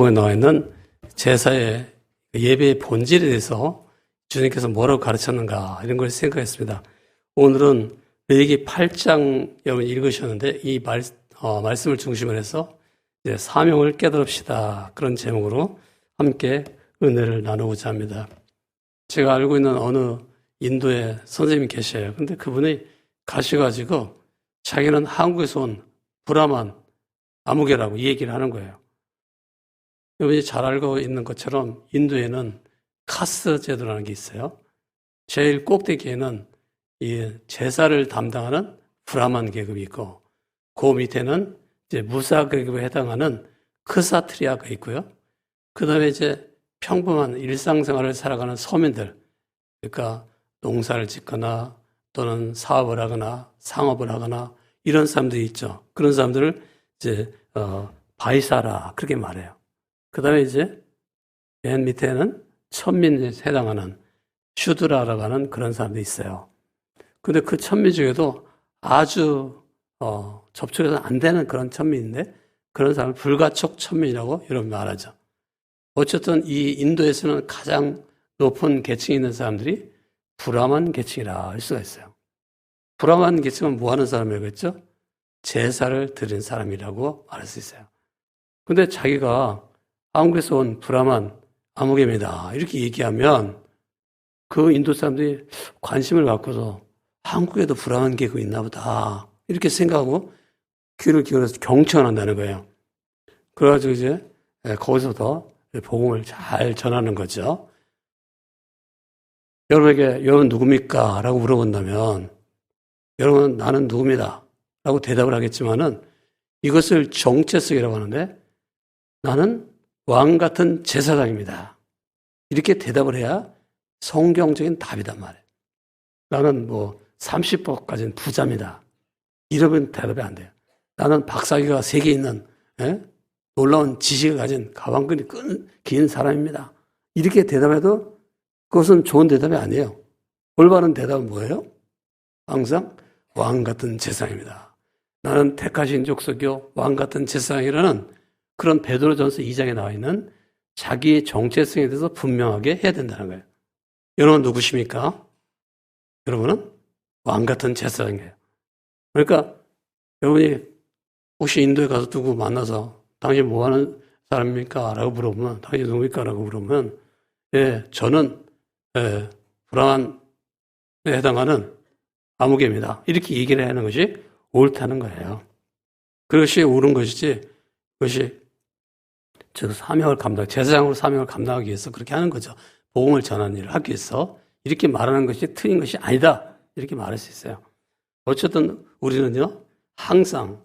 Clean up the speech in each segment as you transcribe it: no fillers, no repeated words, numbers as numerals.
에 나와 있는 제사의 예배의 본질에 대해서 주님께서 뭐라고 가르쳤는가 이런 걸 생각했습니다. 오늘은 레위기 8장 여러분 읽으셨는데 이 말씀을 중심으로 해서 이제 사명을 깨달읍시다 그런 제목으로 함께 은혜를 나누고자 합니다. 제가 알고 있는 어느 인도에 선생님이 계셔요. 근데 그분이 가셔가지고 자기는 한국에서 온 브라만 아무개라고 이 얘기를 하는 거예요. 여러분이 잘 알고 있는 것처럼 인도에는 카스트 제도라는 게 있어요. 제일 꼭대기에는 이 제사를 담당하는 브라만 계급이 있고 그 밑에는 이제 무사 계급에 해당하는 크사트리아가 있고요. 그 다음에 이제 평범한 일상생활을 살아가는 서민들, 그러니까 농사를 짓거나 또는 사업을 하거나 상업을 하거나 이런 사람들이 있죠. 그런 사람들을 이제 바이사라 그렇게 말해요. 그 다음에 이제 맨 밑에는 천민에 해당하는 슈드라라고 하는 그런 사람들이 있어요. 근데 그 천민 중에도 아주 접촉해서 안 되는 그런 천민인데 그런 사람을 불가촉 천민이라고 여러분 말하죠. 어쨌든 이 인도에서는 가장 높은 계층이 있는 사람들이 브라만 계층이라 할 수가 있어요. 브라만 계층은 뭐 하는 사람이겠죠? 제사를 드린 사람이라고 말할 수 있어요. 근데 자기가 한국에서 온 브라만 아무개입니다. 이렇게 얘기하면 그 인도 사람들이 관심을 갖고서 한국에도 브라만 계급이 있나 보다. 이렇게 생각하고 귀를 기울여서 경청한다는 거예요. 그래가지고 이제 거기서부터 복음을 잘 전하는 거죠. 여러분에게 여러분 누굽니까? 라고 물어본다면 여러분은 나는 누굽니다. 라고 대답을 하겠지만은 이것을 정체성이라고 하는데 나는 왕 같은 제사장입니다. 이렇게 대답을 해야 성경적인 답이단 말이에요. 나는 뭐 30억까지는 부자입니다. 이러면 대답이 안 돼요. 나는 박사기가 3개 있는 놀라운 지식을 가진 가방끈이 긴 사람입니다. 이렇게 대답해도 그것은 좋은 대답이 아니에요. 올바른 대답은 뭐예요? 항상 왕 같은 제사장입니다. 나는 택하신 족속이요 왕 같은 제사장이라는 그런 베드로전서 2장에 나와 있는 자기의 정체성에 대해서 분명하게 해야 된다는 거예요. 여러분 누구십니까? 여러분은 왕 같은 제사장이에요. 그러니까 여러분이 혹시 인도에 가서 누구 만나서 당신 뭐 하는 사람입니까? 라고 물어보면 당신 누굽니까? 라고 물어보면 저는 브라만에 해당하는 아무개입니다. 이렇게 얘기를 하는 것이 옳다는 거예요. 그것이 옳은 것이지 그것이 저 제사장으로 사명을 감당하기 위해서 그렇게 하는 거죠. 복음을 전하는 일을 하기 위해서 이렇게 말하는 것이 틀린 것이 아니다. 이렇게 말할 수 있어요. 어쨌든 우리는요, 항상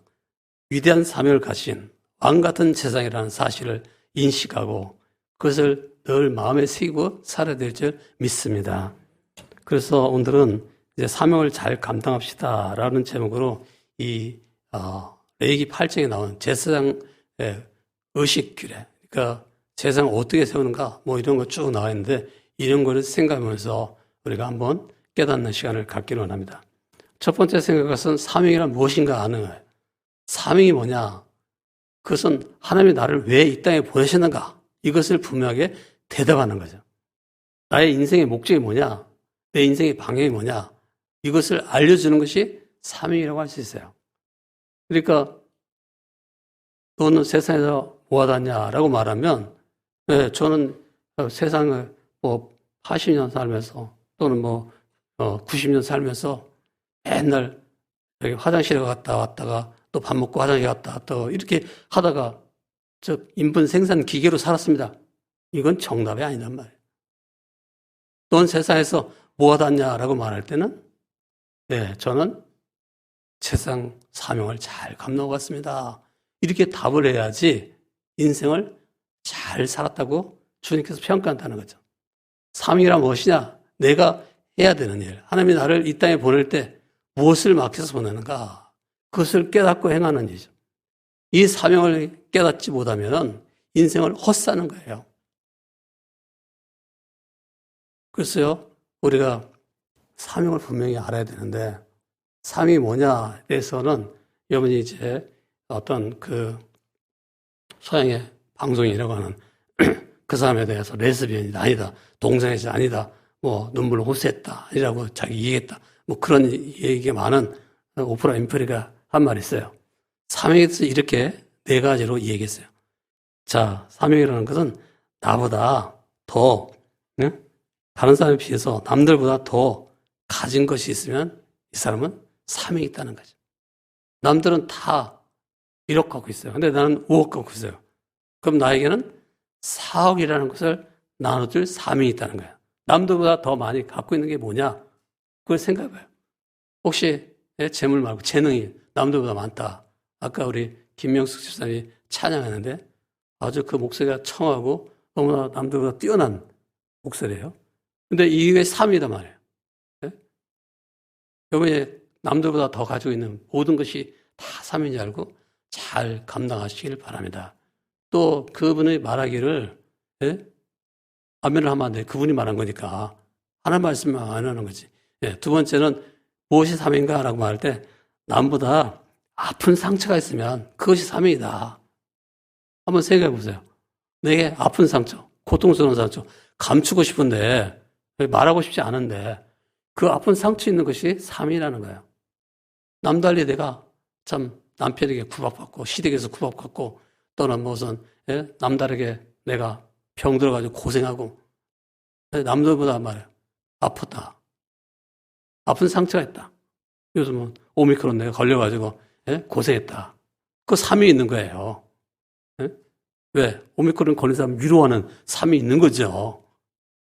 위대한 사명을 가진 왕 같은 제사장이라는 사실을 인식하고 그것을 늘 마음에 새기고 살아야 될 줄 믿습니다. 그래서 오늘은 이제 사명을 잘 감당합시다. 라는 제목으로 이 레위기 8장에 나온 제사장의 의식 규례, 그러니까 제사장을 어떻게 세우는가, 뭐 이런 거 쭉 나와 있는데 이런 거를 생각하면서 우리가 한번 깨닫는 시간을 갖기를 원합니다. 첫 번째 생각은 사명이란 무엇인가 아는 거예요. 사명이 뭐냐? 그것은 하나님이 나를 왜 이 땅에 보내셨는가? 이것을 분명하게 대답하는 거죠. 나의 인생의 목적이 뭐냐? 내 인생의 방향이 뭐냐? 이것을 알려주는 것이 사명이라고 할 수 있어요. 그러니까 너는 세상에서 뭐 하다냐라고 말하면 저는 세상을 뭐 80년 살면서 또는 뭐 90년 살면서 맨날 여기 화장실에 갔다 왔다가 또 밥 먹고 화장실에 갔다 왔다 이렇게 하다가 인분 생산 기계로 살았습니다. 이건 정답이 아니란 말이에요. 넌 세상에서 뭐 하다냐라고 말할 때는 저는 세상 사명을 잘 감당하고 갔습니다. 이렇게 답을 해야지 인생을 잘 살았다고 주님께서 평가한다는 거죠. 사명이란 무엇이냐? 내가 해야 되는 일. 하나님이 나를 이 땅에 보낼 때 무엇을 맡겨서 보내는가? 그것을 깨닫고 행하는 일이죠. 이 사명을 깨닫지 못하면 인생을 헛사는 거예요. 그래서요, 우리가 사명을 분명히 알아야 되는데 사명이 뭐냐에 대해서는 여러분이 이제 어떤 그 서양의 방송이라고 하는 그 사람에 대해서 레즈비언이다, 아니다, 동성애자 아니다, 뭐 눈물로 호소했다, 아니라고 자기 얘기했다, 뭐 그런 얘기가 많은 오프라 윈프리가 한 말이 있어요. 사명에서 이렇게 네 가지로 얘기했어요. 자, 사명이라는 것은 나보다 더 다른 사람에 비해서 남들보다 더 가진 것이 있으면 이 사람은 사명이 있다는 거죠. 남들은 다 1억 갖고 있어요. 근데 나는 5억 갖고 있어요. 그럼 나에게는 4억이라는 것을 나눠줄 사명이 있다는 거예요. 남들보다 더 많이 갖고 있는 게 뭐냐? 그걸 생각해봐요. 혹시 재물 말고 재능이 남들보다 많다. 아까 우리 김명숙 집사님이 찬양하는데 아주 그 목소리가 청하고 너무나 남들보다 뛰어난 목소리예요. 근데 이게 삶이단 말이에요. 여러분이 남들보다 더 가지고 있는 모든 것이 다 삶인 줄 알고 잘 감당하시길 바랍니다. 또 그분이 말하기를 아멘을 하면 안 돼. 그분이 말한 거니까 하나님 말씀만 안 하는 거지. 두 번째는 무엇이 삶인가? 라고 말할 때 남보다 아픈 상처가 있으면 그것이 삶이다. 한번 생각해 보세요. 내게 아픈 상처, 고통스러운 상처 감추고 싶은데 말하고 싶지 않은데 그 아픈 상처 있는 것이 삶이라는 거예요. 남달리 내가 참 남편에게 구박받고 시댁에서 구박받고 또는 무슨 남다르게 내가 병 들어가지고 고생하고 남들보다 말이에요. 아프다. 아픈 상처가 있다. 요즘은 오미크론 내가 걸려가지고 고생했다. 그 삶이 있는 거예요. 왜? 오미크론 걸린 사람 위로하는 삶이 있는 거죠.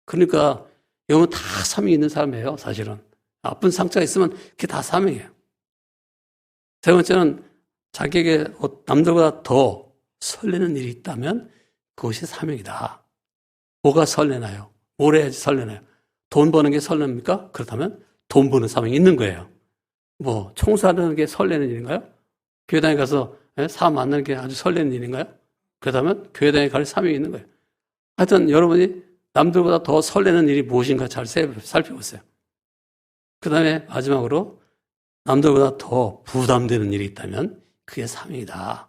그러니까 이건 다 삶이 있는 사람이에요. 사실은. 아픈 상처가 있으면 그게 다 삶이에요. 세 번째는 자기에게 남들보다 더 설레는 일이 있다면 그것이 사명이다. 뭐가 설레나요? 뭘 해야지 설레나요? 돈 버는 게 설렙니까? 그렇다면 돈 버는 사명이 있는 거예요. 뭐 청소하는 게 설레는 일인가요? 교회당에 가서 사람 만나는 게 아주 설레는 일인가요? 그렇다면 교회당에 갈 사명이 있는 거예요. 하여튼 여러분이 남들보다 더 설레는 일이 무엇인가 잘 살펴보세요. 그 다음에 마지막으로 남들보다 더 부담되는 일이 있다면 그게 사명이다.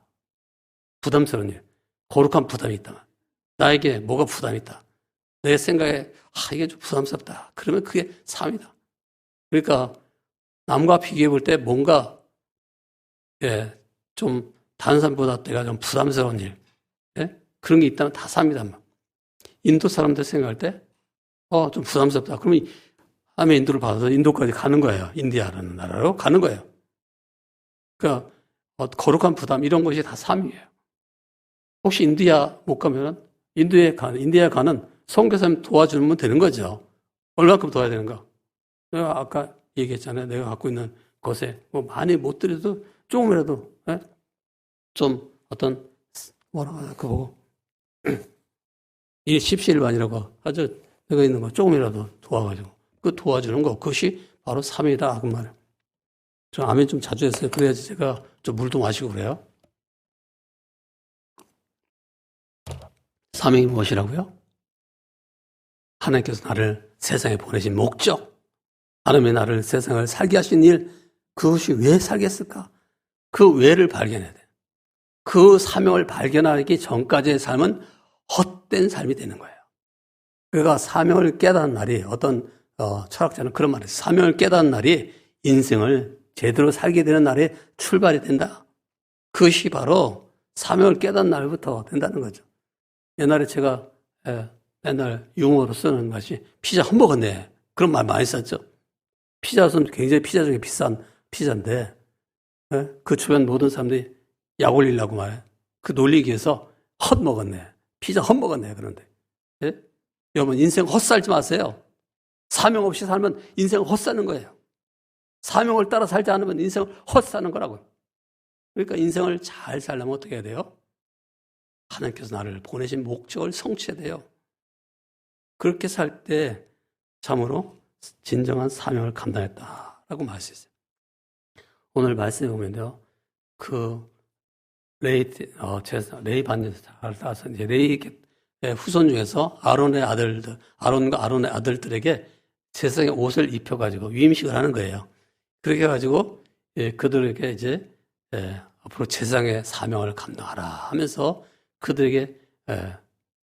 부담스러운 일, 거룩한 부담이 있다. 나에게 뭐가 부담이 있다. 내 생각에 이게 좀 부담스럽다. 그러면 그게 삶이다. 그러니까 남과 비교해 볼 때 뭔가 좀 다른 사람보다 내가 좀 부담스러운 일 그런 게 있다면 다 삶이다. 인도 사람들 생각할 때 좀 부담스럽다. 그러면 다음에 인도를 받아서 인도까지 가는 거예요. 인디아라는 나라로 가는 거예요. 그러니까 거룩한 부담 이런 것이 다 삶이에요. 혹시 인디아 못 가면은 인디아에 가는 선교사님 도와주면 되는 거죠. 얼마큼 도와야 되는가? 내가 아까 얘기했잖아요. 내가 갖고 있는 것에 뭐 많이 못 드려도 조금이라도 좀 어떤 뭐라고 하나 그거 보고 이 십시일반이라고 하죠. 내가 있는 거 조금이라도 도와가지고 그 도와주는 거 그것이 바로 삶이다 그 말이에요. 저 아멘 좀 자주 했어요. 그래야지 제가 좀 물도 마시고 그래요. 사명이 무엇이라고요? 하나님께서 나를 세상에 보내신 목적, 하나님의 나를 세상을 살게 하신 일, 그것이 왜 살겠을까? 그 왜를 발견해야 돼요. 그 사명을 발견하기 전까지의 삶은 헛된 삶이 되는 거예요. 그가 사명을 깨닫는 날이 어떤 철학자는 그런 말을 해요. 사명을 깨닫는 날이 인생을 제대로 살게 되는 날에 출발이 된다. 그것이 바로 사명을 깨닫는 날부터 된다는 거죠. 옛날에 제가 맨날 유머로 쓰는 것이 피자 헛먹었네. 그런 말 많이 썼죠. 피자는 굉장히 피자 중에 비싼 피자인데 그 주변 모든 사람들이 약 올리려고 말해. 그 놀리기 위해서 헛먹었네. 피자 헛먹었네. 그런데 여러분 인생 헛살지 마세요. 사명 없이 살면 인생은 헛사는 거예요. 사명을 따라 살지 않으면 인생을 헛사는 거라고요. 그러니까 인생을 잘 살려면 어떻게 해야 돼요? 하나님께서 나를 보내신 목적을 성취해야 돼요. 그렇게 살 때 참으로 진정한 사명을 감당했다라고 말할 수 있어요. 오늘 말씀해 보면요, 그 레이 반제사를 따서 이제 레이 후손 중에서 아론과 아론의 아들들에게 세상의 옷을 입혀가지고 위임식을 하는 거예요. 그렇게 해가지고 그들에게 이제 앞으로 세상의 사명을 감당하라 하면서 그들에게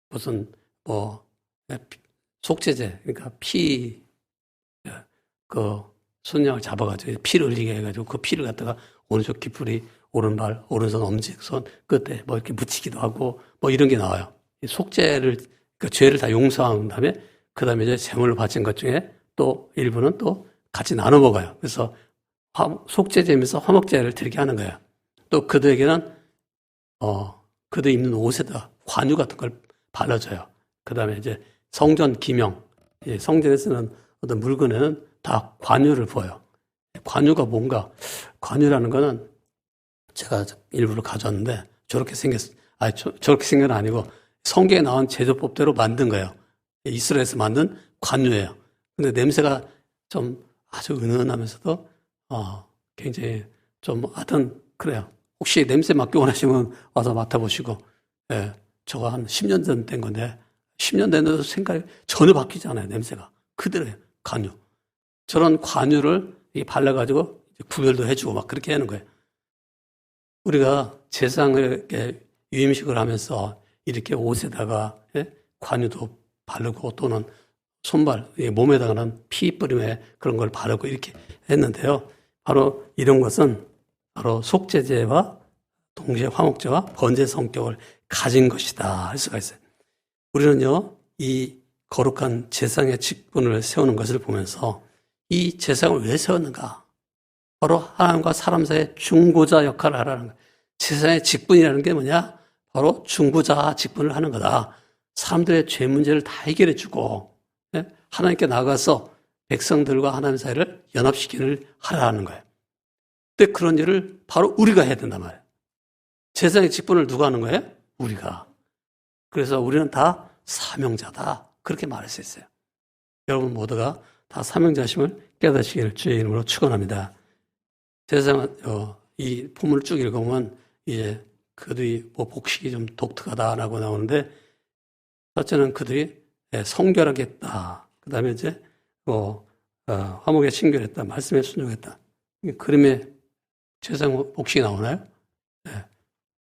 무슨 속죄제, 그러니까 그 순양을 잡아가지고 피를 흘리게 해가지고 그 피를 갖다가 오른쪽 귀풀이, 오른발, 오른손, 엄지손 끝에 뭐 이렇게 묻히기도 하고 뭐 이런 게 나와요. 이 속죄를, 그 죄를 다 용서한 다음에 그 다음에 이제 제물을 바친 것 중에 또 일부는 또 같이 나눠 먹어요. 그래서 속죄제면서 화목제를 드리게 하는 거예요. 또 그들에게는 그들 입는 옷에다 관유 같은 걸 발라줘요. 그 다음에 이제 성전 기명, 성전에 쓰는 어떤 물건에는 다 관유를 부어요. 관유가 뭔가? 관유라는 거는 제가 일부러 가져왔는데 저렇게 저렇게 생긴 건 아니고 성경에 나온 제조법대로 만든 거예요. 이스라엘에서 만든 관유예요. 근데 냄새가 좀 아주 은은하면서도 굉장히 좀 하여튼 그래요. 혹시 냄새 맡기 원하시면 와서 맡아보시고, 저거 한 10년 전 된 건데 10년 됐는데도 생각이 전혀 바뀌지 않아요. 냄새가 그대로예요. 관유. 저런 관유를 발라가지고 구별도 해주고 막 그렇게 하는 거예요. 우리가 제사장을 이렇게 유임식을 하면서 이렇게 옷에다가 관유도 바르고 또는 손발, 몸에다가는 피 뿌림에 그런 걸 바르고 이렇게 했는데요. 바로 이런 것은 바로 속죄제와 동시에 화목제와 번제 성격을 가진 것이다 할 수가 있어요. 우리는요, 이 거룩한 제사장의 직분을 세우는 것을 보면서 이 제사장을 왜 세웠는가? 바로 하나님과 사람 사이의 중보자 역할을 하라는 거예요. 제사장의 직분이라는 게 뭐냐? 바로 중보자 직분을 하는 거다. 사람들의 죄 문제를 다 해결해 주고 하나님께 나가서 백성들과 하나님 사이를 연합시키는 하라는 거예요. 근데 그런 일을 바로 우리가 해야 된단 말이에요. 제사장의 직분을 누가 하는 거예요? 우리가. 그래서 우리는 다 사명자다. 그렇게 말할 수 있어요. 여러분 모두가 다 사명자심을 깨닫시기를 주의 이름으로 축원합니다. 제사장은 이 본문을 쭉 읽어보면 이제 그들이 뭐 복식이 좀 독특하다라고 나오는데 첫째는 그들이 성결하겠다. 그 다음에 이제 화목에 친결했다. 말씀에 순종했다. 그림에 제사장 복식이 나오나요?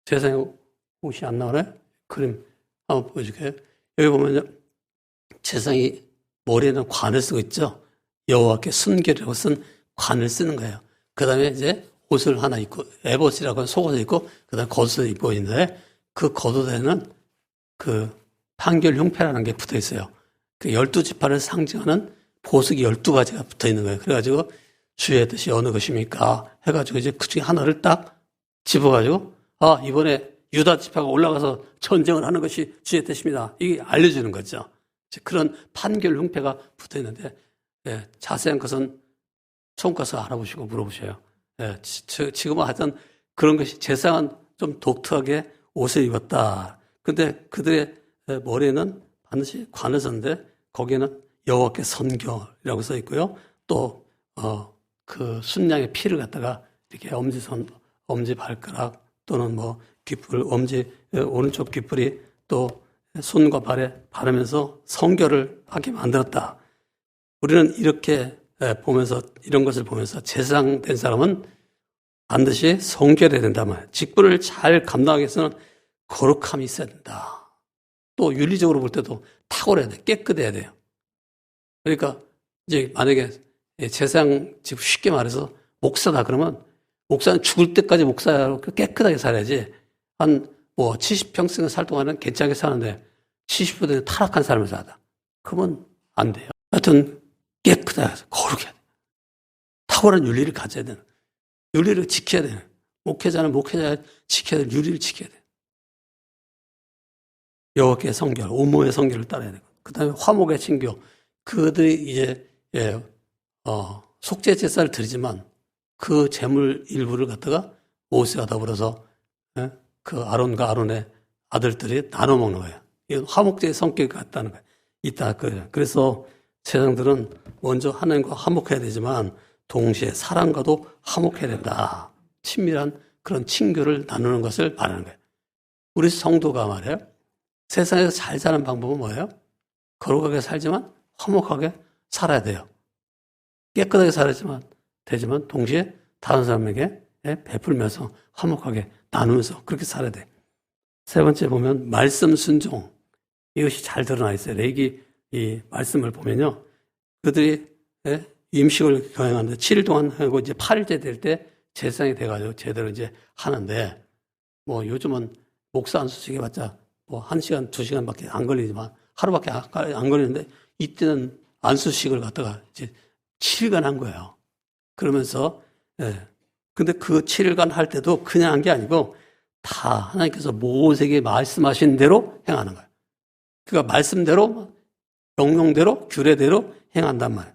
제사장 복식이 안 나오나요? 그림 한번 보여줄게요. 여기 보면 제사장이 머리에는 관을 쓰고 있죠. 여호와께 순결이라고 쓴 관을 쓰는 거예요. 그 다음에 이제 옷을 하나 입고 에봇이라고 하는 속옷을 입고 그 다음에 겉옷을 입고 있는데 그 겉옷에는 그 판결 흉패라는 게 붙어 있어요. 그 12지파를 상징하는 보석이 12가지가 붙어 있는 거예요. 그래가지고 주의 뜻이 어느 것입니까? 해가지고 이제 그 중에 하나를 딱 집어가지고 이번에 유다 지파가 올라가서 전쟁을 하는 것이 주의 뜻입니다. 이게 알려주는 거죠. 그런 판결 흉패가 붙어 있는데 자세한 것은 처음 가서 알아보시고 물어보셔요. 지금은 하여튼 그런 것이 제사장은 좀 독특하게 옷을 입었다. 근데 그들의 머리에는 반드시 관을 썼는데 거기에는 여호와께 선결이라고 써 있고요. 또 그 순양의 피를 갖다가 이렇게 엄지손, 엄지 발가락 또는 뭐 귀풀, 엄지 오른쪽 귀풀이 또 손과 발에 바르면서 성결을 하게 만들었다. 우리는 이렇게 보면서 이런 것을 보면서 제사장 된 사람은 반드시 성결해야 된다 말이에요. 직분을 잘 감당하기 위해서는 거룩함이 있어야 된다. 또 윤리적으로 볼 때도 탁월해야 돼. 깨끗해야 돼요. 그러니까 이제 만약에 제사장 쉽게 말해서 목사다 그러면 목사는 죽을 때까지 목사로 깨끗하게 살아야지 한 뭐 70평생 살 동안은 괜찮게 사는데 70세 되면 타락한 삶을 살다. 그러면 안 돼요. 하여튼 깨끗하게 해서 거룩해야 돼. 탁월한 윤리를 가져야 되는. 윤리를 지켜야 되는. 목회자는 목회자가 지켜야 될 윤리를 지켜야 돼. 여호와께의 성결, 온몸의 성결을 따라야 되고. 그 다음에 화목의 친교. 그들이 이제 속죄 제사를 드리지만 그 제물 일부를 갖다가 모세와 더불어서 그 아론과 아론의 아들들이 나눠 먹는 거예요. 이건 화목제의 성격이 같다는 거예요. 있다. 그래서 제사장들은 먼저 하나님과 화목해야 되지만 동시에 사람과도 화목해야 된다. 친밀한 그런 친교를 나누는 것을 말하는 거예요. 우리 성도가 말이에요. 세상에서 잘 사는 방법은 뭐예요? 거룩하게 살지만 화목하게 살아야 돼요. 깨끗하게 살아야지만 되지만 동시에 다른 사람에게 베풀면서 화목하게 나누면서 그렇게 살아야 돼. 세 번째 보면 말씀 순종. 이것이 잘 드러나 있어요. 레위기 이 말씀을 보면요. 그들이 임식을 경영하는데 7일 동안 하고 이제 8일째 될 때 제사장이 돼가지고 제대로 이제 하는데 뭐 요즘은 목사 안수식 해봤자 뭐 1시간, 2시간밖에 안 걸리지만 하루밖에 안 걸리는데 이때는 안수식을 갖다가 이제 7일간 한 거예요. 그러면서 근데 그 7일간 할 때도 그냥 한 게 아니고 다 하나님께서 모세에게 말씀하신 대로 행하는 거예요. 그러니까 말씀대로 명령대로 규례대로 행한단 말이에요.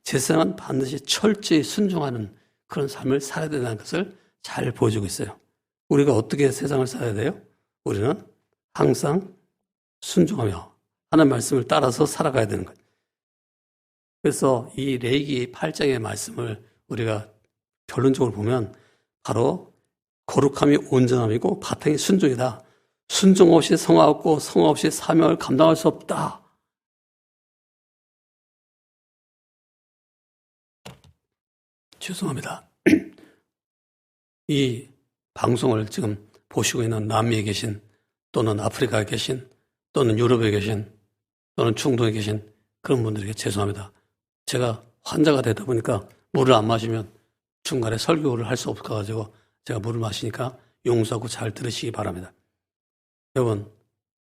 제사장은 반드시 철저히 순종하는 그런 삶을 살아야 된다는 것을 잘 보여주고 있어요. 우리가 어떻게 세상을 살아야 돼요? 우리는 항상 순종하며 하나님 말씀을 따라서 살아가야 되는 거예요. 그래서 이 레위기 8장의 말씀을 우리가 결론적으로 보면 바로 거룩함이 온전함이고 바탕이 순종이다. 순종 없이 성화 없고 성화 없이 사명을 감당할 수 없다. 죄송합니다. 이 방송을 지금 보시고 있는 남미에 계신 또는 아프리카에 계신 또는 유럽에 계신 또는 중동에 계신 그런 분들에게 죄송합니다. 제가 환자가 되다 보니까 물을 안 마시면 중간에 설교를 할 수 없어가지고 제가 물을 마시니까 용서하고 잘 들으시기 바랍니다. 여러분,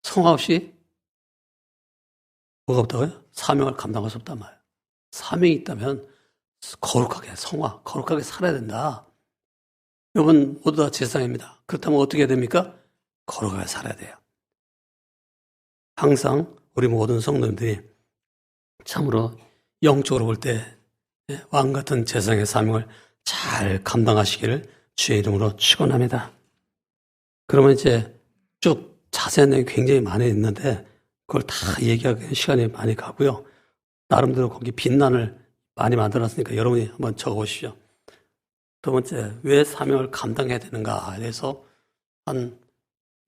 성화 없이 뭐가 없다고요? 사명을 감당할 수 없단 말이에요. 사명이 있다면 거룩하게 성화, 거룩하게 살아야 된다. 여러분 모두 다 제사장입니다. 그렇다면 어떻게 해야 됩니까? 거룩하게 살아야 돼요. 항상 우리 모든 성도님들이 참으로 영적으로 볼 때 왕같은 제사장의 사명을 잘 감당하시기를 주의 이름으로 축원합니다. 그러면 이제 쭉 자세한 내용이 굉장히 많이 있는데 그걸 다 얘기하기 시간이 많이 가고요. 나름대로 거기 빛난을 많이 만들어놨으니까 여러분이 한번 적어보십시오. 두 번째, 왜 사명을 감당해야 되는가에 대해서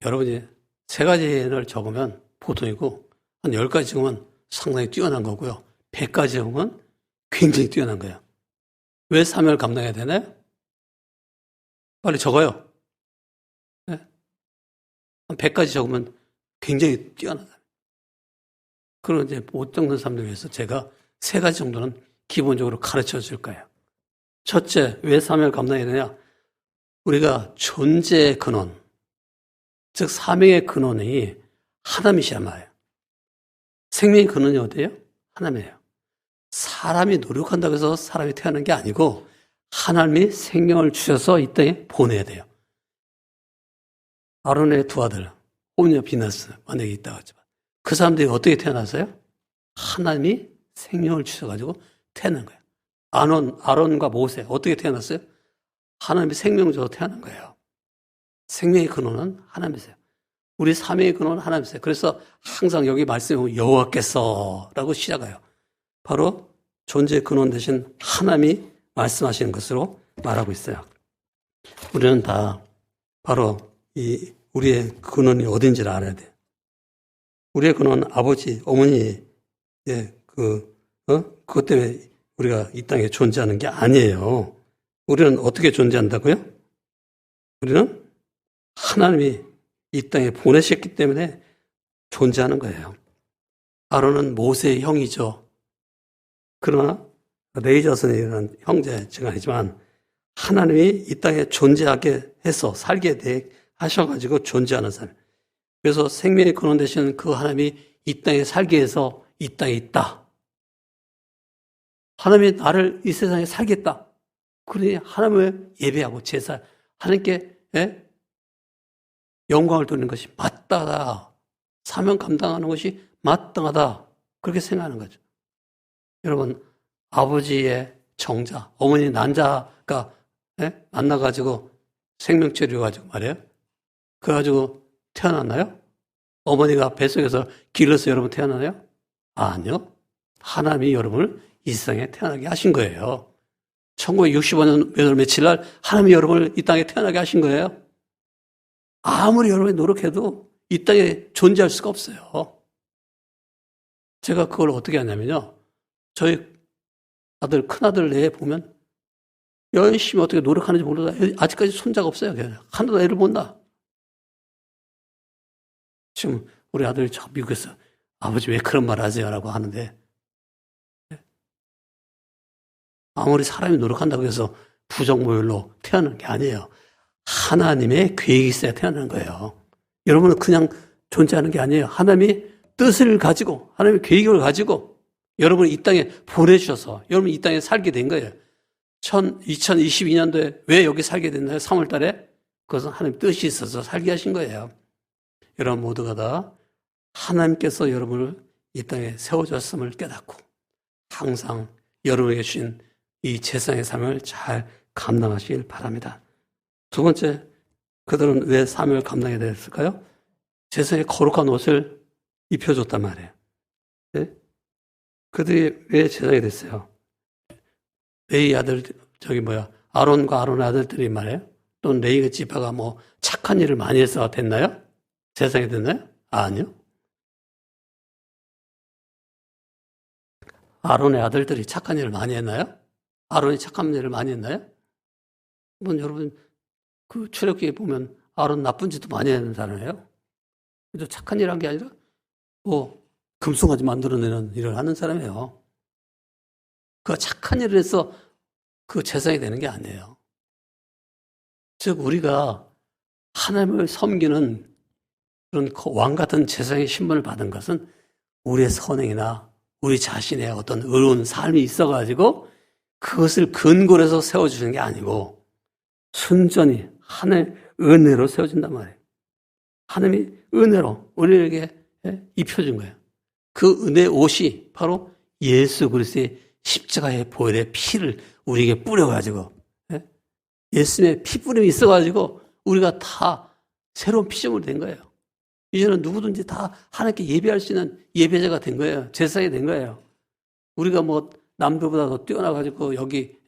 여러분이 3가지를 적으면 보통이고 한 10가지 적으면 상당히 뛰어난 거고요. 100가지 적으면 굉장히 뛰어난 거예요. 왜 사명을 감당해야 되나요? 빨리 적어요. 네? 한 100가지 적으면 굉장히 뛰어나다. 그런 이제 못 적는 사람들 위해서 제가 3가지 정도는 기본적으로 가르쳐 줄 거예요. 첫째, 왜 사명을 감당해야 되냐? 우리가 존재의 근원, 즉 사명의 근원이 하나님이시란 말이에요. 생명의 근원이 어디예요? 하나님이에요. 사람이 노력한다고 해서 사람이 태어난 게 아니고 하나님이 생명을 주셔서 이 땅에 보내야 돼요. 아론의 2 아들, 홈리와 비나스 만약에 있다고 하지만 그 사람들이 어떻게 태어났어요? 하나님이 생명을 주셔가지고 태어난 거예요. 아론과 모세 어떻게 태어났어요? 하나님이 생명을 줘서 태어난 거예요. 생명의 근원은 하나님이세요. 우리 사명의 근원은 하나님이세요. 그래서 항상 여기 말씀에 보면 여호와께서라고 시작해요. 바로 존재의 근원 대신 하나님이 말씀하시는 것으로 말하고 있어요. 우리는 다 바로 우리의 근원이 어딘지를 알아야 돼요. 우리의 근원은 아버지, 어머니의 그것 때문에 우리가 이 땅에 존재하는 게 아니에요. 우리는 어떻게 존재한다고요? 우리는 하나님이 이 땅에 보내셨기 때문에 존재하는 거예요. 아론은 모세의 형이죠. 그러나 레이자손이라는 형제가 아니지만 하나님이 이 땅에 존재하게 해서 살게 하셔가지고 존재하는 사람. 그래서 생명의 근원 되시는 그 하나님이 이 땅에 살게 해서 이 땅에 있다. 하나님이 나를 이 세상에 살겠다. 그러니 하나님을 예배하고 제사, 하나님께 영광을 돌리는 것이 마땅하다. 사명 감당하는 것이 마땅하다. 그렇게 생각하는 거죠. 여러분, 아버지의 정자, 어머니 난자가 만나가지고 생명체를 말이에요. 그래 가지고 태어났나요? 어머니가 뱃속에서 길러서 여러분 태어나나요? 아니요. 하나님이 여러분을 이 세상에 태어나게 하신 거예요. 1965년 몇월 며칠 날 하나님이 여러분을 이 땅에 태어나게 하신 거예요. 아무리 여러분이 노력해도 이 땅에 존재할 수가 없어요. 제가 그걸 어떻게 하냐면요. 저희 아들, 큰아들 내 보면 열심히 어떻게 노력하는지 몰라도 아직까지 손자가 없어요. 하나도 애를 못 낳아. 지금 우리 아들이 저 미국에서 아버지 왜 그런 말 하세요? 라고 하는데 아무리 사람이 노력한다고 해서 부정모율로 태어나는 게 아니에요. 하나님의 계획이 있어야 태어나는 거예요. 여러분은 그냥 존재하는 게 아니에요. 하나님이 뜻을 가지고 하나님의 계획을 가지고 여러분을 이 땅에 보내주셔서 여러분이 이 땅에 살게 된 거예요. 2022년도에 왜 여기 살게 됐나요? 3월 달에? 그것은 하나님 뜻이 있어서 살게 하신 거예요. 여러분 모두가 다 하나님께서 여러분을 이 땅에 세워주셨음을 깨닫고 항상 여러분에게 주신 이 세상의 삶을 잘 감당하시길 바랍니다. 두 번째, 그들은 왜 사명을 감당해야 됐을까요? 세상에 거룩한 옷을 입혀줬단 말이에요. 네? 그들이 왜 제사장이 됐어요? 레이 아들, 아론과 아론의 아들들이 말이에요. 또 레이의 지파가 착한 일을 많이 해서 됐나요? 세상에 됐나요? 아니요. 아론의 아들들이 착한 일을 많이 했나요? 아론이 착한 일을 많이 했나요? 여러분, 그 출애굽기에 보면 아론 나쁜 짓도 많이 하는 사람이에요. 그래도 착한 일 한 게 아니라, 금송아지 만들어내는 일을 하는 사람이에요. 그 착한 일을 해서 그 제사장이 되는 게 아니에요. 즉, 우리가 하나님을 섬기는 그런 왕 같은 제사장의 신분을 받은 것은 우리의 선행이나 우리 자신의 어떤 의로운 삶이 있어가지고 그것을 근거로 해서 세워주는 게 아니고 순전히 하나님의 은혜로 세워진단 말이에요. 하나님이 은혜로 우리에게 입혀준 거예요. 그 은혜의 옷이 바로 예수 그리스도의 십자가의 보혈의 피를 우리에게 뿌려가지고 예수님의 피뿌림이 있어가지고 우리가 다 새로운 피조물이 된 거예요. 이제는 누구든지 다 하나님께 예배할 수 있는 예배자가 된 거예요. 제사장이 된 거예요. 우리가 남들보다 더 뛰어나가지고 여기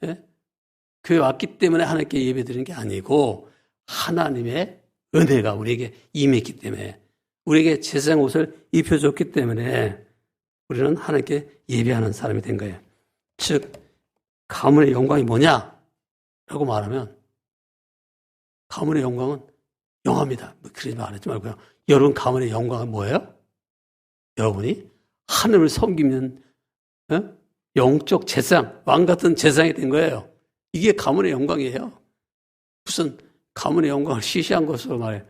교회 왔기 때문에 하나님께 예배 드리는 게 아니고 하나님의 은혜가 우리에게 임했기 때문에 우리에게 제사장 옷을 입혀줬기 때문에 우리는 하나님께 예배하는 사람이 된 거예요. 즉 가문의 영광이 뭐냐라고 말하면 가문의 영광은 영화입니다. 그러지 말하지 말고요. 여러분 가문의 영광은 뭐예요? 여러분이 하나님을 섬기면 영적 제사장, 왕 같은 제사장이 된 거예요. 이게 가문의 영광이에요. 무슨 가문의 영광을 시시한 것으로 말해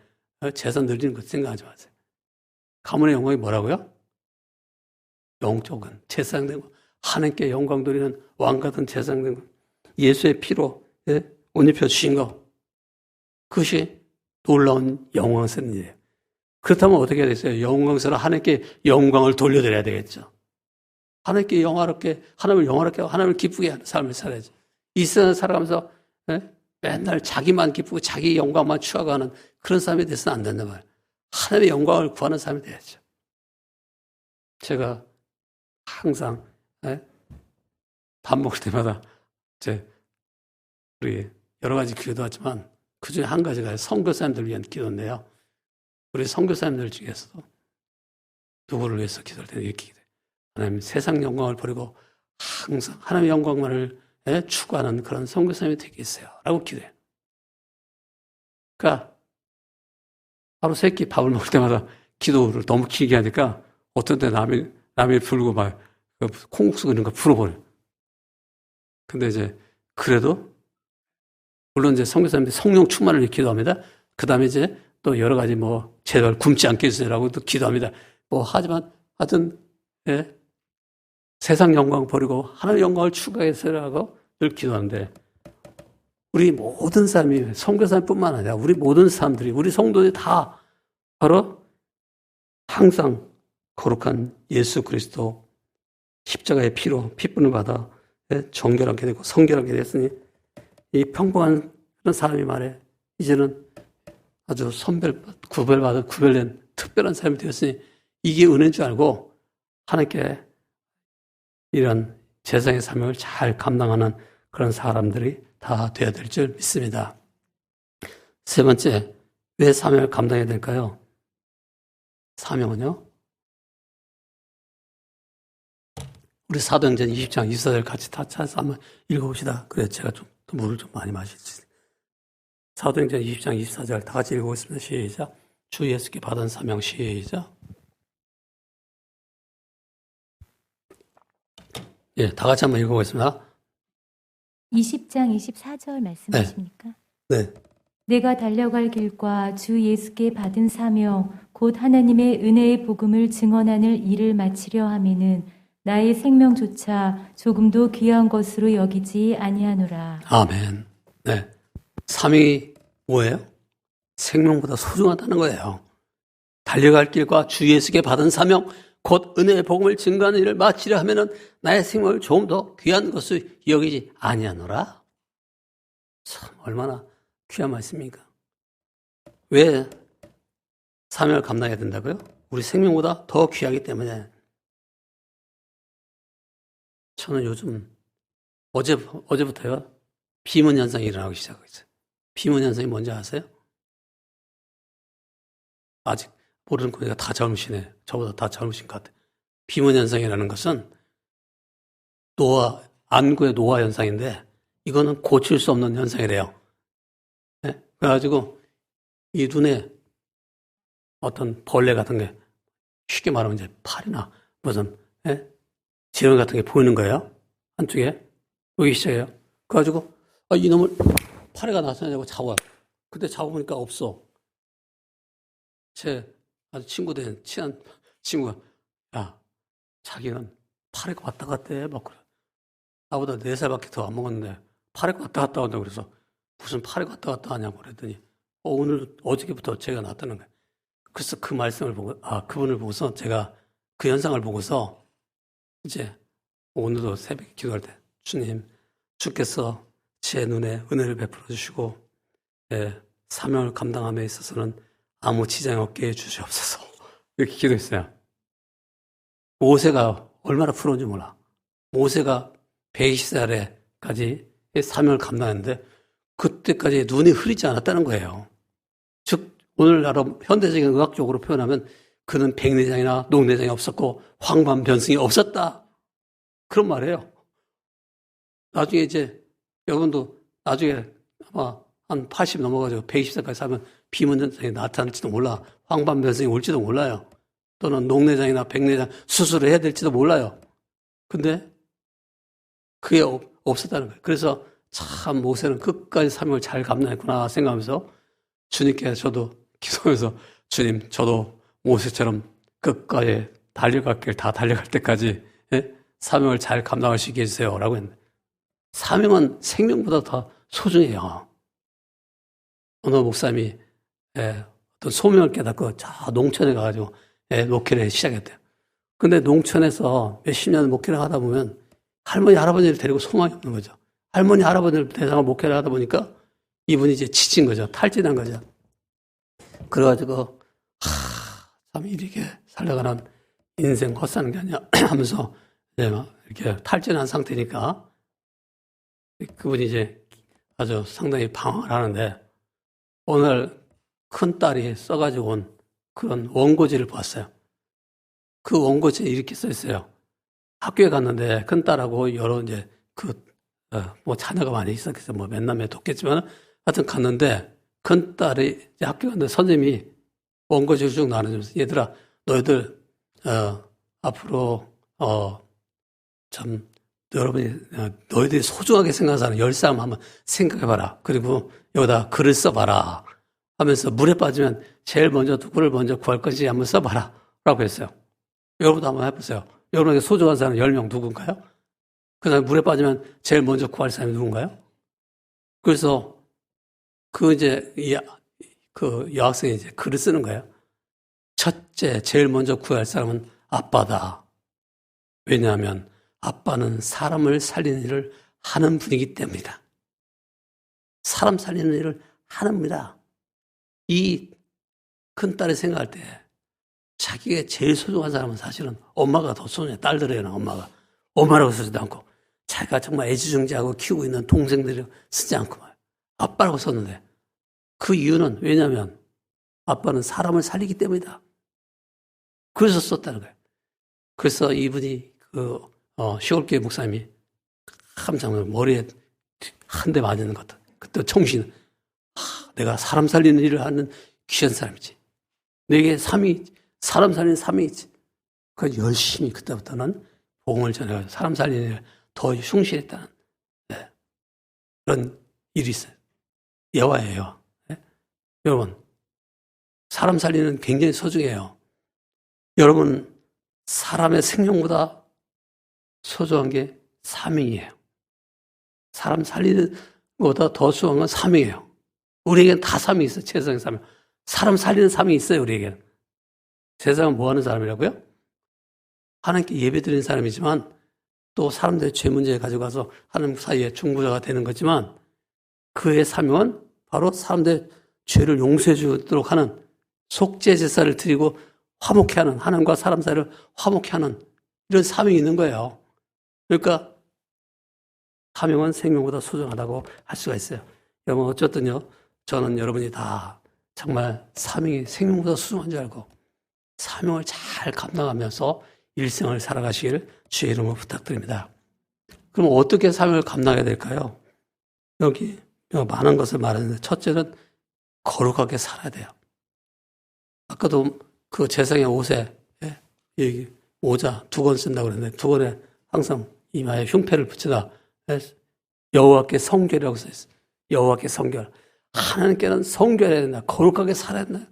제사 늘리는 것 생각하지 마세요. 가문의 영광이 뭐라고요? 영적은 제사장 된 거. 하나님께 영광 돌리는 왕 같은 제사장 된 거. 예수의 피로 옷 입혀 주신 거. 그것이 놀라운 영광스러운 일이에요. 그렇다면 어떻게 해야 되겠어요? 영광스러운 하나님께 영광을 돌려드려야 되겠죠. 하나님께 영화롭게, 하나님을 영화롭게 하고 하나님을 기쁘게 하는 삶을 살아야죠. 이 세상을 살아가면서 맨날 자기만 기쁘고 자기 영광만 추구하는 그런 삶이 돼서는 안 된단 말이에요. 하나님의 영광을 구하는 삶이 돼야죠. 제가 항상 밥 먹을 때마다 우리 여러 가지 기도도 하지만 그 중에 한 가지가 선교사님들 위한 기도인데요. 우리 선교사님들 중에서도 누구를 위해서 기도할 때는 이렇게 기도해요. 하나님 세상 영광을 버리고 항상 하나님의 영광만을 추구하는 그런 선교사님이 되겠어요. 라고 기도해요. 그러니까 하루 세 끼 밥을 먹을 때마다 기도를 너무 길게 하니까 어떤 때 남이 불고 막 콩국수 그런 거 불어버려요. 근데 그래도 물론 선교사님들이 성령 충만을 기도합니다. 그 다음에 또 여러 가지 제발 굶지 않게 해주세요라고 또 기도합니다. 하지만 하여튼 세상 영광 버리고 하나님의 영광을 추구해서라고 늘 기도하는데 우리 모든 사람이 선교사님뿐만 아니라 우리 모든 사람들이 우리 성도들이 다 바로 항상 거룩한 예수 그리스도 십자가의 피로 피분을 받아 정결하게 되고 성결하게 됐으니 이 평범한 그런 사람이 말해 이제는 아주 구별된 특별한 사람이 되었으니 이게 은혜인 줄 알고 하나님께 이런 제사장의 사명을 잘 감당하는 그런 사람들이 다 되어야 될 줄 믿습니다. 세 번째, 왜 사명을 감당해야 될까요? 사명은요? 우리 사도행전 20장 24절 같이 다 찾아서 한번 읽어봅시다. 그래 제가 물을 좀 많이 마실지. 사도행전 20장 24절 다 같이 읽어보겠습니다. 시작. 주 예수께 받은 사명 시작. 예, 다 같이 한번 읽어보겠습니다. 20장 24절 말씀하십니까? 네. 내가 달려갈 길과 주 예수께 받은 사명 곧 하나님의 은혜의 복음을 증언하는 일을 마치려 하면은 나의 생명조차 조금도 귀한 것으로 여기지 아니하노라. 아멘. 네. 사명이 뭐예요? 생명보다 소중하다는 거예요. 달려갈 길과 주 예수께 받은 사명 곧 은혜의 복음을 증거하는 일을 마치려 하면은 나의 생명을 조금 더 귀한 것을 여기지 아니하노라. 참 얼마나 귀한 말씀입니까? 왜 사명을 감당해야 된다고요? 우리 생명보다 더 귀하기 때문에. 저는 요즘 어제부터요 비문 현상이 일어나기 시작했어요. 비문 현상이 뭔지 아세요? 아직 모르는 거니까 다 젊으시네. 저보다 다 젊으신 것 같아요. 비문 현상이라는 것은 안구의 노화 현상인데 이거는 고칠 수 없는 현상이래요. 네? 그래가지고 이 눈에 어떤 벌레 같은 게 쉽게 말하면 이제 팔이나 무슨 지렁이 같은 게 보이는 거예요. 한쪽에 보이기 시작해요. 그래가지고 이놈을 파리가 나타나냐고 잡아요. 근데 잡아보니까 없어. 제 아주 친구된 친한 친구가 야 자기는 파리가 왔다 갔다 해 막 그래. 나보다 4살밖에 더 안 먹었는데 파리가 왔다 갔다 한다고 그래서 무슨 파리가 왔다 갔다 하냐고 그랬더니 오늘 어저께부터 제가 나타난 거예요. 그래서 그 말씀을 보고 그분을 보고서 제가 그 현상을 보고서 이제 오늘도 새벽에 기도할 때 주님 주께서 제 눈에 은혜를 베풀어 주시고 사명을 감당함에 있어서는 아무 지장이 없게 해주시옵소서 이렇게 기도했어요. 모세가 얼마나 부러운지 몰라. 모세가 120살에까지 사명을 감당했는데 그때까지 눈이 흐리지 않았다는 거예요. 즉 오늘날로 현대적인 의학적으로 표현하면 그는 백내장이나 녹내장이 없었고 황반변성이 없었다. 그런 말이에요. 나중에 이제 여러분도 나중에 아마 한 80 넘어가지고 120살까지 살면 비문현상이 나타날지도 몰라. 황반변성이 올지도 몰라요. 또는 녹내장이나 백내장 수술을 해야 될지도 몰라요. 근데 그게 없었다는 거예요. 그래서 참 모세는 끝까지 사명을 잘 감당했구나 생각하면서 주님께 저도 기도하면서 주님 저도 모세처럼 끝까지 달려갈 길 다 달려갈 때까지 사명을 잘 감당할 수 있게 해주세요 라고 했는데 사명은 생명보다 더 소중해요. 어느 목사님이 어떤 소명을 깨닫고 저 농촌에 가가지고 목회를 시작했대요. 근데 농촌에서 몇십 년 목회를 하다 보면 할머니 할아버지를 데리고 소망이 없는 거죠. 할머니 할아버지를 대상으로 목회를 하다 보니까 이분이 이제 지친 거죠. 탈진한 거죠. 그래가지고 참 이렇게 살다가는 인생 헛사는 게 아니야 하면서 이제 막 이렇게 탈진한 상태니까 그분이 이제 아주 상당히 방황을 하는데 오늘 큰 딸이 써가지고 온 그런 원고지를 봤어요. 그 원고지에 이렇게 써 있어요. 학교에 갔는데 큰 딸하고 여러 이제 뭐 자녀가 많이 있었겠어요. 뭐 맨날 뒀겠지만 하여튼 갔는데 큰 딸이 이제 학교 갔는데 선생님이 원고지를 쭉 나눠주면서 얘들아 너희들 앞으로 참 여러분이 너희들이 소중하게 생각하는 10사람 한번 생각해봐라. 그리고 여기다 글을 써봐라 하면서 물에 빠지면 제일 먼저 누구를 먼저 구할 건지 한번 써봐라 라고 했어요. 여러분도 한번 해보세요. 여러분에게 소중한 사람 10명 누군가요? 그 다음에 물에 빠지면 제일 먼저 구할 사람이 누군가요? 그래서 그 여학생이 이제 글을 쓰는 거예요. 첫째, 제일 먼저 구할 사람은 아빠다. 왜냐하면 아빠는 사람을 살리는 일을 하는 분이기 때문이다. 사람 살리는 일을 하는 분이다. 이 큰딸이 생각할 때 자기가 제일 소중한 사람은 사실은 엄마가 더 소중해. 딸들에게는 엄마가. 엄마라고 쓰지도 않고 자기가 정말 애지중지하고 키우고 있는 동생들을 쓰지 않고 아빠라고 썼는데 그 이유는 왜냐하면 아빠는 사람을 살리기 때문이다. 그래서 썼다는 거예요. 그래서 이분이 시골교회 목사님이 깜짝 머리에 한 대 맞는 것 같아. 그때 정신, 내가 사람 살리는 일을 하는 귀한 사람이지. 내게 삶이 있지. 사람 살리는 삶이 있지. 그 열심히 그때부터는 복음을 전해가지고 사람 살리는 일에 더 흉실했다는 그런 일이 있어요. 예화예요. 여러분, 사람 살리는 굉장히 소중해요. 여러분, 사람의 생명보다 소중한 게 사명이에요. 사람 살리는 것보다 더 소중한 건 사명이에요. 우리에게는 다 사명이 있어요. 세상의 사명. 사람 살리는 사명이 있어요. 우리에게는. 세상은 뭐 하는 사람이라고요? 하나님께 예배드리는 사람이지만 또 사람들의 죄 문제 가지고 가서 하나님 사이에 중보자가 되는 거지만 그의 사명은 바로 사람들의 죄를 용서해 주도록 하는 속죄 제사를 드리고 화목케 하는, 하나님과 사람 사이를 화목케 하는 이런 사명이 있는 거예요. 그러니까 사명은 생명보다 소중하다고 할 수가 있어요. 여러분 어쨌든요, 저는 여러분이 다 정말 사명이 생명보다 소중한 줄 알고 사명을 잘 감당하면서 일생을 살아가시길 주의 이름으로 부탁드립니다. 그럼 어떻게 사명을 감당해야 될까요? 여기 많은 것을 말했는데 첫째는 거룩하게 살아야 돼요. 아까도 그 제사의 옷에 여기 모자 2권 쓴다고 그랬는데 2권에 항상 이마에 흉패를 붙이다 여호와께 성결이라고 써있어요. 여호와께 성결. 하나님께는 성결해야 된다. 거룩하게 살아야 된다.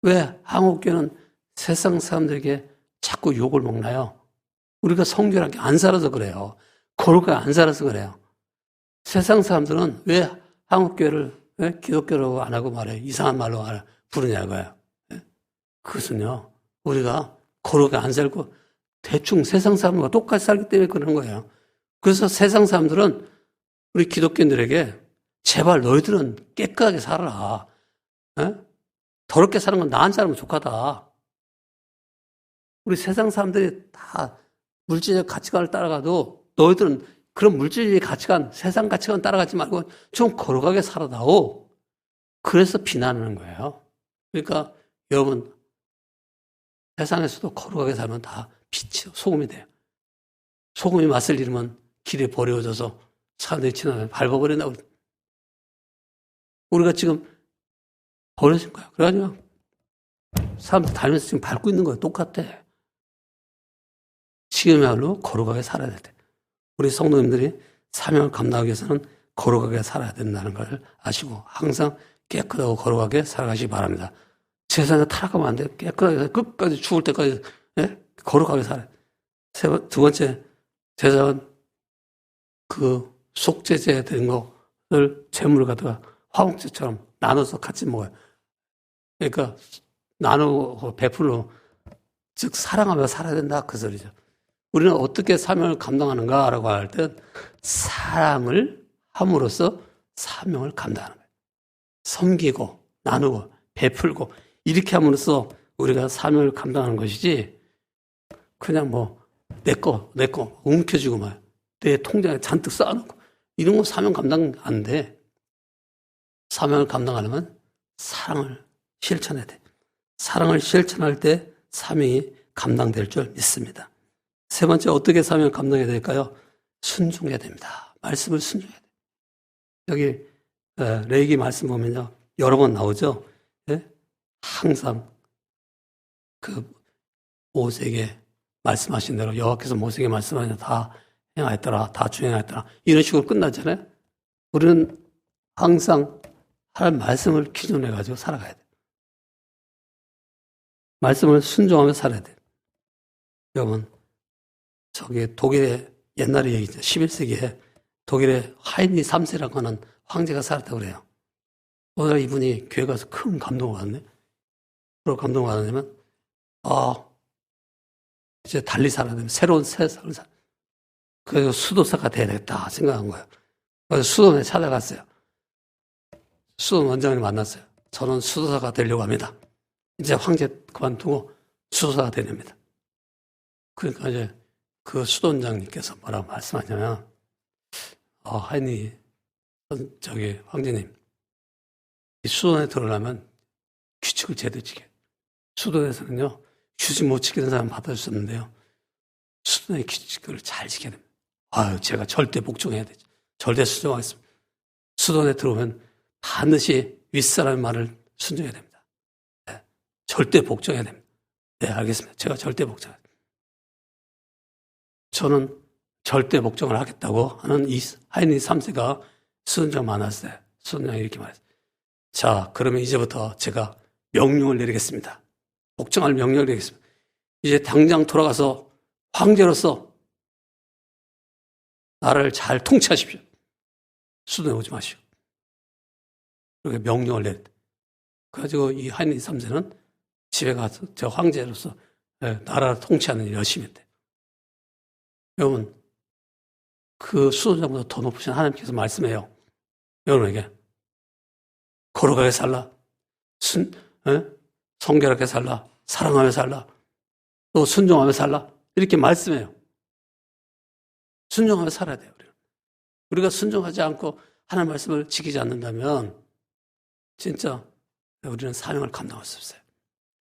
왜 한국교회는 세상 사람들에게 자꾸 욕을 먹나요? 우리가 성결하게 안 살아서 그래요. 거룩하게 안 살아서 그래요. 세상 사람들은 왜 한국교회를 왜 기독교라고 안 하고 말해요? 이상한 말로 부르냐고요. 그것은요, 우리가 거룩하게 안 살고 대충 세상 사람과 똑같이 살기 때문에 그런 거예요. 그래서 세상 사람들은 우리 기독교인들에게 제발 너희들은 깨끗하게 살아라. 더럽게 사는 건 나한 사람은 족하다. 우리 세상 사람들이 다 물질적 가치관을 따라가도 너희들은 그런 물질의 가치관, 세상 가치관 따라가지 말고 좀 거룩하게 살아다오. 그래서 비난하는 거예요. 그러니까 여러분, 세상에서도 거룩하게 살면 다 빛이요, 소금이 돼요. 소금이 맛을 잃으면 길에 버려져서 사람들이 지나면 밟아버린다고. 우리가 지금 버려진 거야. 그래가지고 사람들 다니면서 지금 밟고 있는 거예요. 똑같아. 지금이야말로 거룩하게 살아야 돼. 우리 성도님들이 사명을 감당하기 위해서는 거룩하게 살아야 된다는 걸 아시고 항상 깨끗하고 거룩하게 살아가시기 바랍니다. 세상에 타락하면 안 돼요. 깨끗하게 끝까지 죽을 때까지 거룩하게 살아요. 두 번째, 제사는 그 속죄제 된 것을 제물을 갖다가 화목제처럼 나눠서 같이 먹어요. 그러니까 나누고 베풀로 즉 사랑하며 살아야 된다 그 소리죠. 우리는 어떻게 사명을 감당하는가라고 할 때 사랑을 함으로써 사명을 감당하는 거예요. 섬기고 나누고 베풀고 이렇게 함으로써 우리가 사명을 감당하는 것이지 그냥 뭐 내 거 움켜쥐고 말 내 통장에 잔뜩 쌓아놓고 이런 거 사명 감당 안 돼. 사명을 감당하려면 사랑을 실천해야 돼. 사랑을 실천할 때 사명이 감당될 줄 믿습니다. 세 번째, 어떻게 사명을 감당해야 될까요? 순종해야 됩니다. 말씀을 순종해야 돼. 여기 레위기 말씀 보면요, 여러 번 나오죠. 항상 그 모세에게 말씀하신 대로 여호와께서 모세에게 말씀하신 다 행하였더라, 다 주행하였더라 이런 식으로 끝나잖아요. 우리는 항상 하나님 말씀을 기준으로 해가지고 살아가야 돼. 말씀을 순종하며 살아야 돼. 여러분, 저기 독일의 옛날의 얘기죠. 11세기에 독일의 하인리 3세라고 하는 황제가 살았다고 그래요. 오늘 이분이 교회 가서 큰 감동을 받았네. 그리고 감동을 받았냐면, 이제 달리 살아야 되면 새로운 세상을 그래서 수도사가 돼야 되겠다 생각한 거예요. 그래서 수도원에 찾아갔어요. 수도원 원장을 만났어요. 저는 수도사가 되려고 합니다. 이제 황제 그만두고 수도사가 되렵니다. 그러니까 이제 그 수도원장님께서 뭐라고 말씀하냐면, 하인이, 황제님, 이 수도원에 들어오려면 규칙을 제대로 지켜요. 수도원에서는요, 규칙 못 지키는 사람 받아줄 수 없는데요, 수도원의 규칙을 잘 지켜야 됩니다. 제가 절대 복종해야 되죠. 절대 순종하겠습니다. 수도원에 들어오면 반드시 윗사람의 말을 순종해야 됩니다. 절대 복종해야 됩니다. 네, 알겠습니다. 제가 절대 복종해야 됩니다. 저는 절대 복종을 하겠다고 하는 이 하인이 3세가 순종 많았어요. 순종이 이렇게 말했어요. 자, 그러면 이제부터 제가 명령을 내리겠습니다. 복종할 명령을 내리겠습니다. 이제 당장 돌아가서 황제로서 나라를 잘 통치하십시오. 수도에 오지 마시오. 그렇게 명령을 내렸다. 그래가지고 이 하인이 3세는 집에 가서 저 황제로서 나라를 통치하는 일을 열심히 했대요. 여러분, 그 수도자보다 더 높으신 하나님께서 말씀해요. 여러분에게 거룩하게 살라, 성결하게 살라, 사랑하며 살라, 또 순종하며 살라, 이렇게 말씀해요. 순종하며 살아야 돼요. 우리가 순종하지 않고 하나님 말씀을 지키지 않는다면 진짜 우리는 사명을 감당할 수 없어요.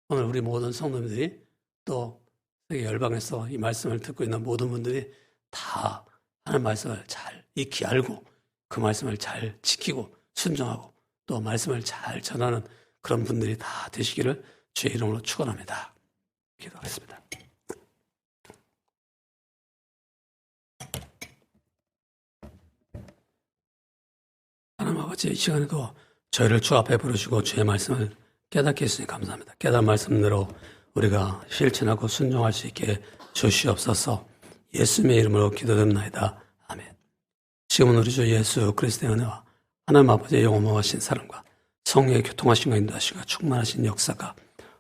오늘 우리 모든 성도님들이 또 세계 열방에서 이 말씀을 듣고 있는 모든 분들이 다 하나님 말씀을 잘 익히 알고 그 말씀을 잘 지키고 순종하고 또 말씀을 잘 전하는 그런 분들이 다 되시기를 주의 이름으로 축원합니다. 기도하겠습니다. 하나님 아버지, 이 시간에도 저희를 주 앞에 부르시고 주의 말씀을 깨닫게 해주시니 감사합니다. 깨달은 말씀대로 우리가 실천하고 순종할 수 있게 주시옵소서. 예수님의 이름으로 기도드립니다. 아멘. 지금은 우리 주 예수 그리스도의 은혜와 하나님 아버지의 영원하신 사랑과 성령의 교통하심과 인도하심과 충만하신 역사가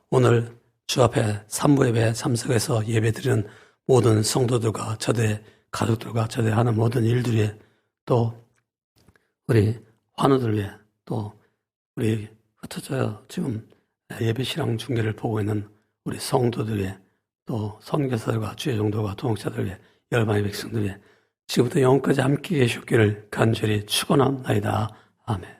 오늘 주 앞에 산부예배 참석해서 예배드리는 모든 성도들과 저들의 가족들과 저들의 하는 모든 일들 위해 또 우리 환우들 위해 또 우리 흩어져 지금 예배 신앙 중계를 보고 있는 우리 성도들 위해 또 선교사들과 주의 종들과 동역자들 위해 열방의 백성들 위해 지금부터 영원까지 함께 계시기를 간절히 축원합니다. 아멘.